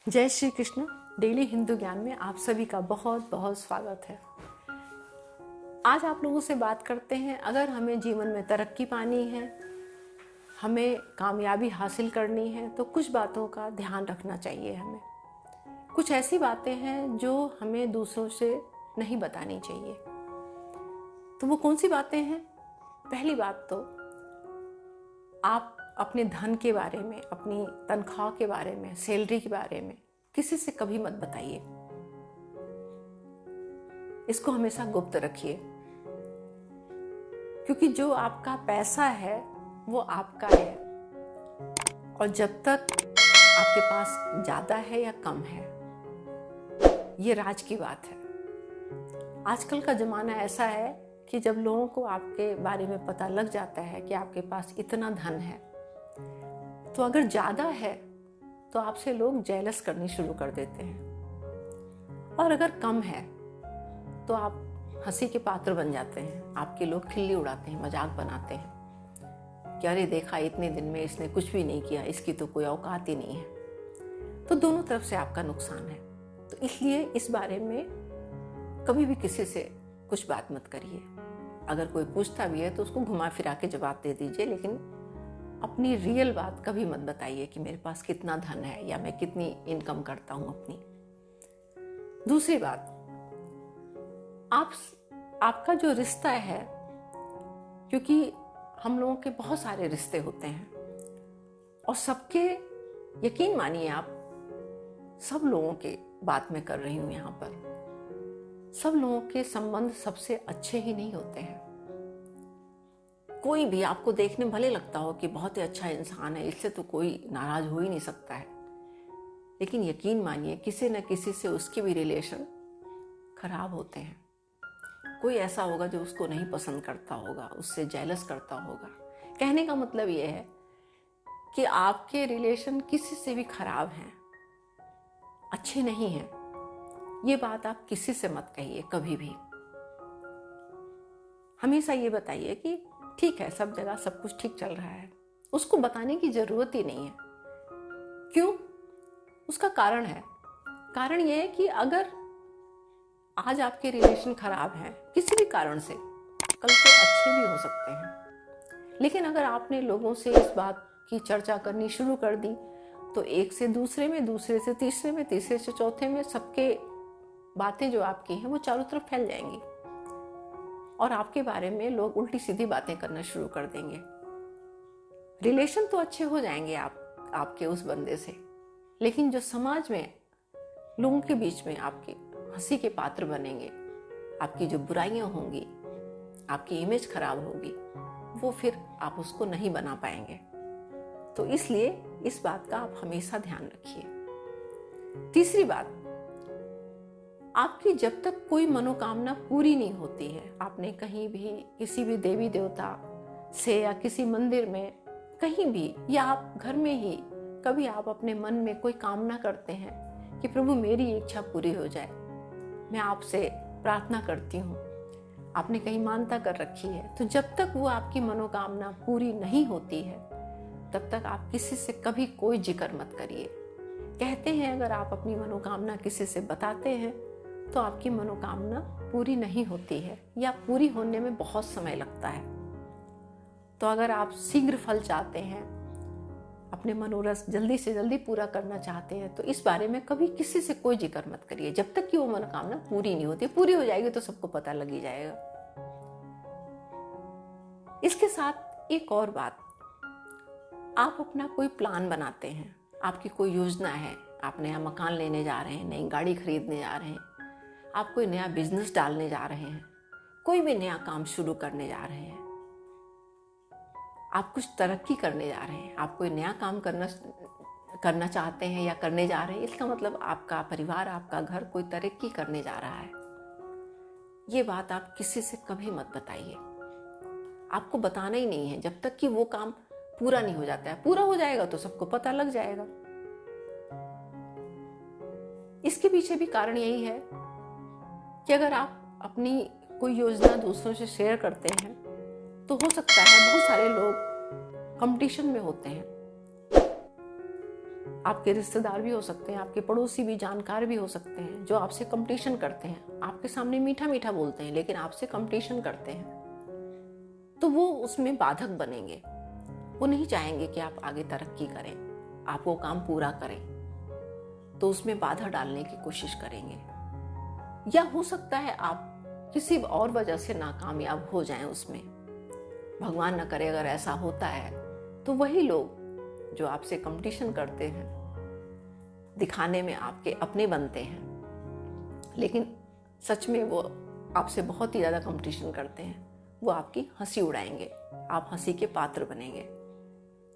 जय श्री कृष्ण। डेली हिंदू ज्ञान में आप सभी का बहुत बहुत स्वागत है। आज आप लोगों से बात करते हैं, अगर हमें जीवन में तरक्की पानी है, हमें कामयाबी हासिल करनी है, तो कुछ बातों का ध्यान रखना चाहिए। हमें कुछ ऐसी बातें हैं जो हमें दूसरों से नहीं बतानी चाहिए। तो वो कौन सी बातें हैं? पहली बात तो आप अपने धन के बारे में, अपनी तनख्वाह के बारे में, सैलरी के बारे में किसी से कभी मत बताइए। इसको हमेशा गुप्त रखिए, क्योंकि जो आपका पैसा है वो आपका है, और जब तक आपके पास ज्यादा है या कम है, ये राज की बात है। आजकल का जमाना ऐसा है कि जब लोगों को आपके बारे में पता लग जाता है कि आपके पास इतना धन है, तो अगर ज्यादा है तो आपसे लोग जेलस करनी शुरू कर देते हैं, और अगर कम है तो आप हंसी के पात्र बन जाते हैं। आपके लोग खिल्ली उड़ाते हैं, मजाक बनाते हैं कि अरे देखा, इतने दिन में इसने कुछ भी नहीं किया, इसकी तो कोई औकात ही नहीं है। तो दोनों तरफ से आपका नुकसान है। तो इसलिए इस बारे में कभी भी किसी से कुछ बात मत करिए। अगर कोई पूछता भी है तो उसको घुमा फिरा के जवाब दे दीजिए, लेकिन अपनी रियल बात कभी मत बताइए कि मेरे पास कितना धन है या मैं कितनी इनकम करता हूं अपनी। दूसरी बात, आपका जो रिश्ता है, क्योंकि हम लोगों के बहुत सारे रिश्ते होते हैं और सबके, यकीन मानिए आप, सब लोगों के बात मैं कर रही हूं यहां पर, सब लोगों के संबंध सबसे अच्छे ही नहीं होते हैं। कोई भी आपको देखने भले लगता हो कि बहुत ही अच्छा इंसान है, इससे तो कोई नाराज हो ही नहीं सकता है, लेकिन यकीन मानिए किसी न किसी से उसके भी रिलेशन खराब होते हैं। कोई ऐसा होगा जो उसको नहीं पसंद करता होगा, उससे जेलस करता होगा। कहने का मतलब यह है कि आपके रिलेशन किसी से भी खराब हैं, अच्छे नहीं हैं, ये बात आप किसी से मत कहिए कभी भी। हमेशा ये बताइए कि ठीक है, सब जगह सब कुछ ठीक चल रहा है। उसको बताने की जरूरत ही नहीं है। क्यों? उसका कारण है। कारण यह है कि अगर आज आपके रिलेशन खराब हैं किसी भी कारण से, कल को अच्छे भी हो सकते हैं। लेकिन अगर आपने लोगों से इस बात की चर्चा करनी शुरू कर दी, तो एक से दूसरे में, दूसरे से तीसरे में, तीसरे से चौथे में, सबके बातें जो आपकी हैं वो चारों तरफ फैल जाएंगी और आपके बारे में लोग उल्टी सीधी बातें करना शुरू कर देंगे। रिलेशन तो अच्छे हो जाएंगे आपके उस बंदे से, लेकिन जो समाज में लोगों के बीच में आपकी हंसी के पात्र बनेंगे, आपकी जो बुराइयां होंगी, आपकी इमेज खराब होगी, वो फिर आप उसको नहीं बना पाएंगे। तो इसलिए इस बात का आप हमेशा ध्यान रखिए। तीसरी बात, आपकी जब तक कोई मनोकामना पूरी नहीं होती है, आपने कहीं भी किसी भी देवी देवता से या किसी मंदिर में कहीं भी, या आप घर में ही कभी आप अपने मन में कोई कामना करते हैं कि प्रभु मेरी इच्छा पूरी हो जाए, मैं आपसे प्रार्थना करती हूँ, आपने कहीं मानता कर रखी है, तो जब तक वो आपकी मनोकामना पूरी नहीं होती है तब तक आप किसी से कभी कोई जिक्र मत करिए। कहते हैं अगर आप अपनी मनोकामना किसी से बताते हैं तो आपकी मनोकामना पूरी नहीं होती है, या पूरी होने में बहुत समय लगता है। तो अगर आप शीघ्र फल चाहते हैं, अपने मनोरथ जल्दी से जल्दी पूरा करना चाहते हैं, तो इस बारे में कभी किसी से कोई जिक्र मत करिए जब तक कि वो मनोकामना पूरी नहीं होती। पूरी हो जाएगी तो सबको पता लग ही जाएगा। इसके साथ एक और बात, आप अपना कोई प्लान बनाते हैं, आपकी कोई योजना है, आप नया मकान लेने जा रहे हैं, नई गाड़ी खरीदने जा रहे हैं, आप कोई नया बिजनेस डालने जा रहे हैं, कोई भी नया काम शुरू करने जा रहे हैं, आप कुछ तरक्की करने जा रहे हैं, आप कोई नया काम करना चाहते हैं या करने जा रहे हैं, इसका मतलब आपका परिवार, आपका घर कोई तरक्की करने जा रहा है। ये बात आप किसी से कभी मत बताइए। आपको बताना ही नहीं है जब तक कि वो काम पूरा नहीं हो जाता है। पूरा हो जाएगा तो सबको पता लग जाएगा। इसके पीछे भी कारण यही है कि अगर आप अपनी कोई योजना दूसरों से शेयर करते हैं तो हो सकता है बहुत सारे लोग कंपटीशन में होते हैं आपके रिश्तेदार भी हो सकते हैं, आपके पड़ोसी भी, जानकार भी हो सकते हैं, जो आपसे कंपटीशन करते हैं, आपके सामने मीठा मीठा बोलते हैं लेकिन आपसे कंपटीशन करते हैं, तो वो उसमें बाधक बनेंगे। वो नहीं चाहेंगे कि आप आगे तरक्की करें, आप वो काम पूरा करें, तो उसमें बाधा डालने की कोशिश करेंगे। या हो सकता है आप किसी और वजह से नाकामयाब हो जाएं उसमें। भगवान न करे अगर ऐसा होता है, तो वही लोग जो आपसे कंपटीशन करते हैं, दिखाने में आपके अपने बनते हैं, लेकिन सच में वो आपसे बहुत ही ज़्यादा कंपटीशन करते हैं, वो आपकी हंसी उड़ाएंगे, आप हंसी के पात्र बनेंगे।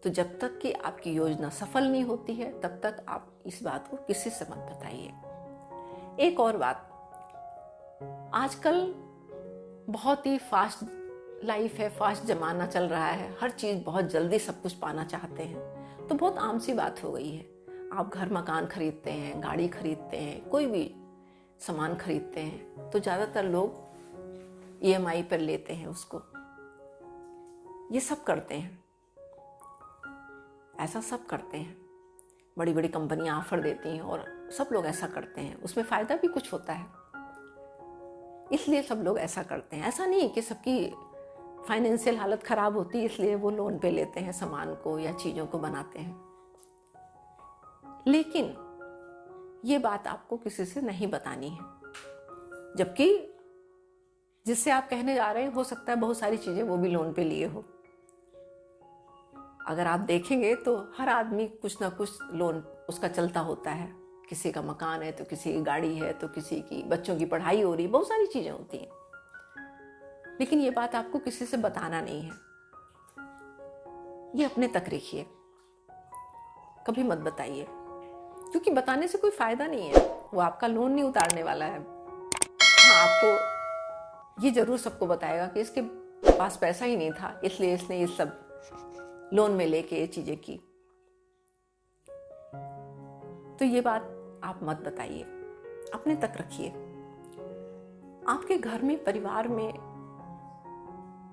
तो जब तक कि आपकी योजना सफल नहीं होती है, तब तक आप इस बात को किसी से मत बताइए। एक और बात, आजकल बहुत ही फास्ट लाइफ है, फास्ट जमाना चल रहा है, हर चीज़ बहुत जल्दी सब कुछ पाना चाहते हैं, तो बहुत आम सी बात हो गई है। आप घर मकान खरीदते हैं, गाड़ी खरीदते हैं, कोई भी सामान खरीदते हैं, तो ज़्यादातर लोग EMI पर लेते हैं उसको। ये सब करते हैं, ऐसा सब करते हैं। बड़ी बड़ी कंपनियां ऑफर देती हैं और सब लोग ऐसा करते हैं, उसमें फ़ायदा भी कुछ होता है, इसलिए सब लोग ऐसा करते हैं। ऐसा नहीं कि सबकी फाइनेंशियल हालत ख़राब होती है इसलिए वो लोन पे लेते हैं सामान को या चीज़ों को बनाते हैं। लेकिन ये बात आपको किसी से नहीं बतानी है, जबकि जिससे आप कहने जा रहे हैं हो सकता है बहुत सारी चीज़ें वो भी लोन पे लिए हो। अगर आप देखेंगे तो हर आदमी कुछ ना कुछ लोन उसका चलता होता है। किसी का मकान है तो किसी की गाड़ी है, तो किसी की बच्चों की पढ़ाई हो रही, बहुत सारी चीज़ें होती हैं। लेकिन ये बात आपको किसी से बताना नहीं है, ये अपने तक रखिए, कभी मत बताइए, क्योंकि बताने से कोई फायदा नहीं है। वो आपका लोन नहीं उतारने वाला है। हाँ, आपको ये जरूर सबको बताएगा कि इसके पास पैसा ही नहीं था इसलिए इसने ये सब लोन में लेके ये चीजें की। तो ये बात आप मत बताइए, अपने तक रखिए। आपके घर में, परिवार में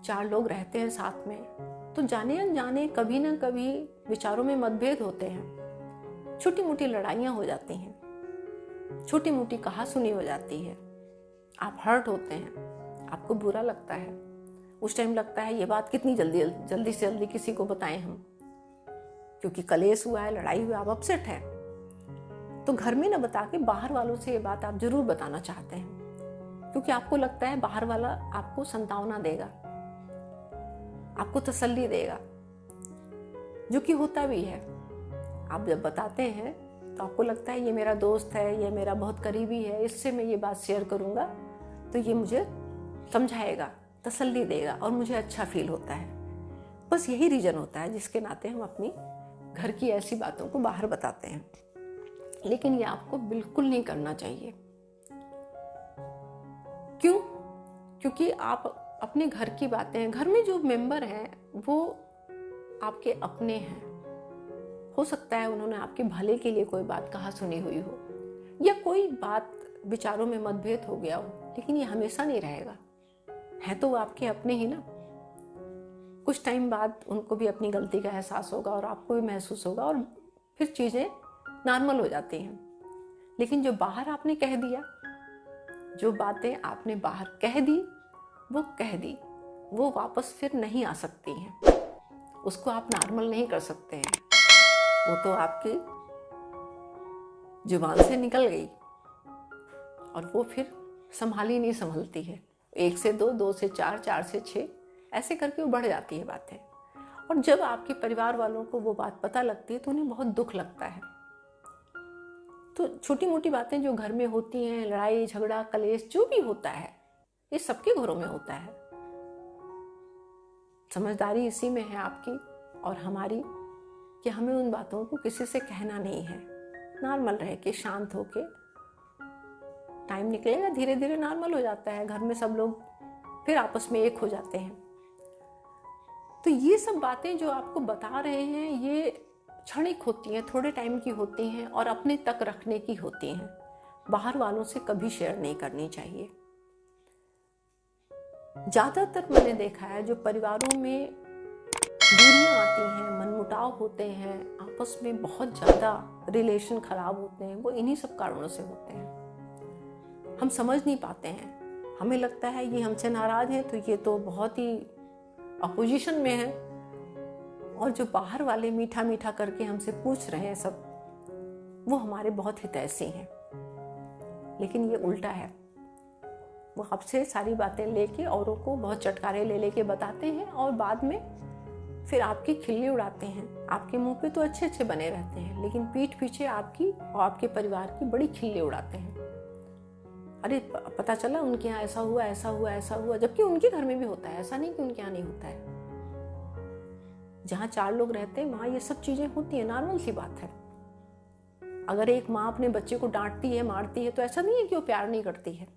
4 लोग रहते हैं साथ में, तो जाने अनजाने कभी ना कभी विचारों में मतभेद होते हैं, छोटी मोटी लड़ाइयाँ हो जाती हैं, छोटी मोटी कहासुनी हो जाती है, आप हर्ट होते हैं, आपको बुरा लगता है। उस टाइम लगता है ये बात कितनी जल्दी से जल्दी किसी को बताएं हम, क्योंकि कलेश हुआ है, लड़ाई हुई, आप अपसेट हैं। तो घर में ना बता के बाहर वालों से ये बात आप जरूर बताना चाहते हैं, क्योंकि आपको लगता है बाहर वाला आपको संतावना देगा, आपको तसल्ली देगा, जो कि होता भी है। आप जब बताते हैं तो आपको लगता है ये मेरा दोस्त है, ये मेरा बहुत करीबी है, इससे मैं ये बात शेयर करूंगा तो ये मुझे समझाएगा, तसल्ली देगा और मुझे अच्छा फील होता है। बस यही रीजन होता है जिसके नाते हम अपनी घर की ऐसी बातों को बाहर बताते हैं। लेकिन ये आपको बिल्कुल नहीं करना चाहिए। क्यों? क्योंकि आप अपने घर की बातें, घर में जो मेंबर हैं वो आपके अपने हैं। हो सकता है उन्होंने आपके भले के लिए कोई बात कहा सुनी हुई हो, या कोई बात विचारों में मतभेद हो गया हो, लेकिन ये हमेशा नहीं रहेगा। है तो वो आपके अपने ही ना। कुछ टाइम बाद उनको भी अपनी गलती का एहसास होगा और आपको भी महसूस होगा और फिर चीजें नॉर्मल हो जाती हैं। लेकिन जो बाहर आपने कह दिया, जो बातें आपने बाहर कह दी, वो वापस फिर नहीं आ सकती हैं। उसको आप नॉर्मल नहीं कर सकते हैं, वो तो आपकी जुबान से निकल गई और वो फिर संभाली नहीं संभलती है। 1 से 2, 2 से 4, 4 से 6, ऐसे करके वो बढ़ जाती है बातें। और जब आपके परिवार वालों को वो बात पता लगती है तो उन्हें बहुत दुख लगता है। तो छोटी मोटी बातें जो घर में होती हैं, लड़ाई झगड़ा कलेश जो भी होता है, ये सबके घरों में होता है। समझदारी इसी में है आपकी और हमारी, कि हमें उन बातों को किसी से कहना नहीं है। नॉर्मल रह के, शांत होके, टाइम निकलेगा, धीरे धीरे नॉर्मल हो जाता है। घर में सब लोग फिर आपस में एक हो जाते हैं। तो ये सब बातें जो आपको बता रहे हैं, ये क्षणिक होती हैं, थोड़े टाइम की होती हैं और अपने तक रखने की होती हैं। बाहर वालों से कभी शेयर नहीं करनी चाहिए। ज्यादातर मैंने देखा है जो परिवारों में दूरियां आती हैं, मनमुटाव होते हैं, आपस में बहुत ज़्यादा रिलेशन खराब होते हैं, वो इन्हीं सब कारणों से होते हैं। हम समझ नहीं पाते हैं, हमें लगता है ये हमसे नाराज़ हैं तो ये तो बहुत ही अपोजिशन में है, और जो बाहर वाले मीठा मीठा करके हमसे पूछ रहे हैं सब, वो हमारे बहुत हितैषी हैं। लेकिन ये उल्टा है, वो आपसे सारी बातें लेके औरों को बहुत चटकारे ले लेके बताते हैं और बाद में फिर आपकी खिल्ली उड़ाते हैं। आपके मुंह पे तो अच्छे अच्छे बने रहते हैं, लेकिन पीठ पीछे आपकी और आपके परिवार की बड़ी खिल्ली उड़ाते हैं। अरे पता चला उनके यहाँ ऐसा हुआ, ऐसा हुआ, ऐसा हुआ, जबकि उनके घर में भी होता है। ऐसा नहीं कि उनके यहाँ नहीं होता है। जहाँ 4 लोग रहते हैं वहाँ ये सब चीजें होती है, नॉर्मल सी बात है। अगर एक माँ अपने बच्चे को डांटती है, मारती है, तो ऐसा नहीं है कि वो प्यार नहीं करती है।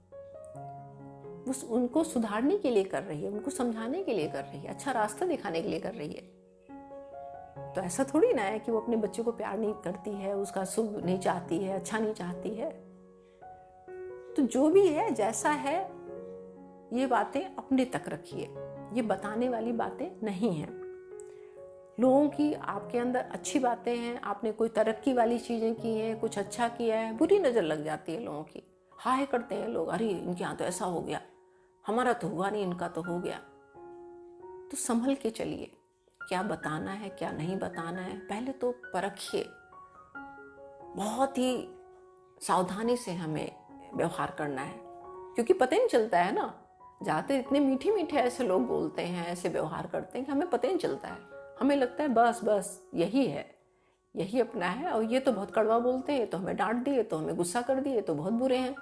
वो उनको सुधारने के लिए कर रही है, उनको समझाने के लिए कर रही है, अच्छा रास्ता दिखाने के लिए कर रही है। तो ऐसा थोड़ी ना है कि वो अपने बच्चे को प्यार नहीं करती है, उसका शुभ नहीं चाहती है, अच्छा नहीं चाहती है। तो जो भी है, जैसा है, ये बातें अपने तक रखिए। ये बताने वाली बातें नहीं हैं। लोगों की आपके अंदर अच्छी बातें हैं, आपने कोई तरक्की वाली चीजें की हैं, कुछ अच्छा किया है, बुरी नजर लग जाती है लोगों की। हाय करते हैं लोग, अरे इनके यहाँ तो ऐसा हो गया, हमारा तो हुआ नहीं, इनका तो हो गया। तो संभल के चलिए, क्या बताना है क्या नहीं बताना है पहले तो परखिए। बहुत ही सावधानी से हमें व्यवहार करना है, क्योंकि पता ही नहीं चलता है ना। जाते इतने मीठे मीठे ऐसे लोग बोलते हैं, ऐसे व्यवहार करते हैं कि हमें पता ही नहीं चलता है। हमें लगता है बस बस यही है, यही अपना है, और ये तो बहुत कड़वा बोलते हैं, ये तो हमें डांट दिए, तो हमें गुस्सा कर दिए, तो बहुत बुरे हैं।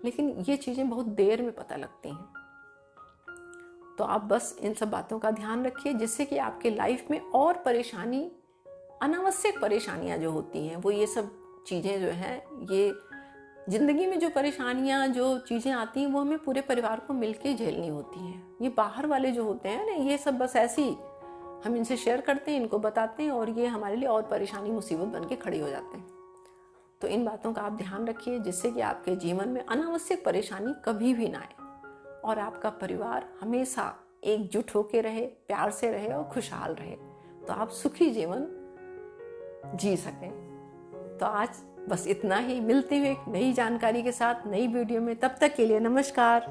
लेकिन ये चीजें बहुत देर में पता लगती हैं। तो आप बस इन सब बातों का ध्यान रखिए, जिससे कि आपके लाइफ में और परेशानी, अनावश्यक परेशानियां जो होती हैं, वो ये सब चीजें जो हैं, ये जिंदगी में जो परेशानियां, जो चीजें आती हैं, वो हमें पूरे परिवार को मिलके झेलनी होती हैं। ये बाहर वाले जो होते हैं ना, ये सब बस ऐसी हम इनसे शेयर करते हैं, इनको बताते हैं, और ये हमारे लिए और परेशानी, मुसीबत बन के खड़ी हो जाते हैं। तो इन बातों का आप ध्यान रखिए, जिससे कि आपके जीवन में अनावश्यक परेशानी कभी भी ना आए, और आपका परिवार हमेशा एकजुट होकर रहे, प्यार से रहे और खुशहाल रहे, तो आप सुखी जीवन जी सकें। तो आज बस इतना ही। मिलते हुए एक नई जानकारी के साथ नई वीडियो में, तब तक के लिए नमस्कार।